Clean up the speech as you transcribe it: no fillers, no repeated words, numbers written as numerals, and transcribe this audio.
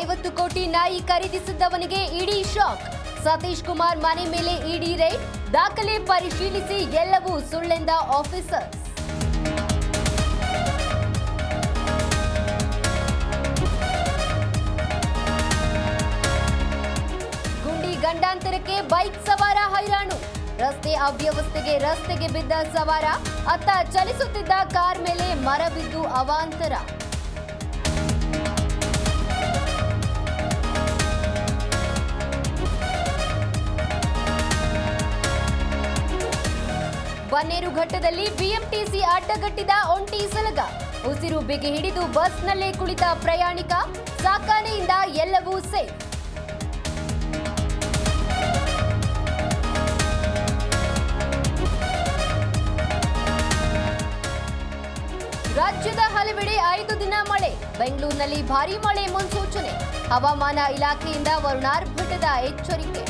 50 ಕೋಟಿ ನಾಯಿ ಖರೀದಿಸಿದ್ದವನಿಗೆ ಇಡಿ ಶಾಕ್. ಸತೀಶ್ ಕುಮಾರ್ ಮನೆ ಮೇಲೆ ಇಡಿ ರೇಡ್, ದಾಖಲೆ ಪರಿಶೀಲಿಸಿ ಎಲ್ಲವೂ ಸುಳ್ಳೆಂದ ಆಫೀಸರ್ಸ್. ಗುಂಡಿ ಗಂಡಾಂತರಕ್ಕೆ ಬೈಕ್ ಸವಾರ ಹೈರಾಣು. ರಸ್ತೆ ಅವ್ಯವಸ್ಥೆಗೆ ರಸ್ತೆಗೆ ಬಿದ್ದ ಸವಾರ, ಅತ್ತ ಚಲಿಸುತ್ತಿದ್ದ ಕಾರ್ ಮೇಲೆ ಮರ ಬಿದ್ದು ಅವಾಂತರ. ಬನ್ನೇರುಘಟ್ಟದಲ್ಲಿ ಬಿಎಂಟಿಸಿ ಅಡ್ಡಗಟ್ಟಿದ ಒಂಟಿ ಸಲಗ. ಉಸಿರು ಬಿಗಿ ಹಿಡಿದು ಬಸ್ನಲ್ಲೇ ಕುಳಿತ ಪ್ರಯಾಣಿಕ, ಸಾಕಾಣೆಯಿಂದ ಎಲ್ಲವೂ ಸೇಫ್. ರಾಜ್ಯದ ಹಲವೆಡೆ 5 ದಿನ ಮಳೆ. ಬೆಂಗಳೂರಿನಲ್ಲಿ ಭಾರೀ ಮಳೆ ಮುನ್ಸೂಚನೆ. ಹವಾಮಾನ ಇಲಾಖೆಯಿಂದ ವರುಣಾರ್ಭಟದ ಎಚ್ಚರಿಕೆ.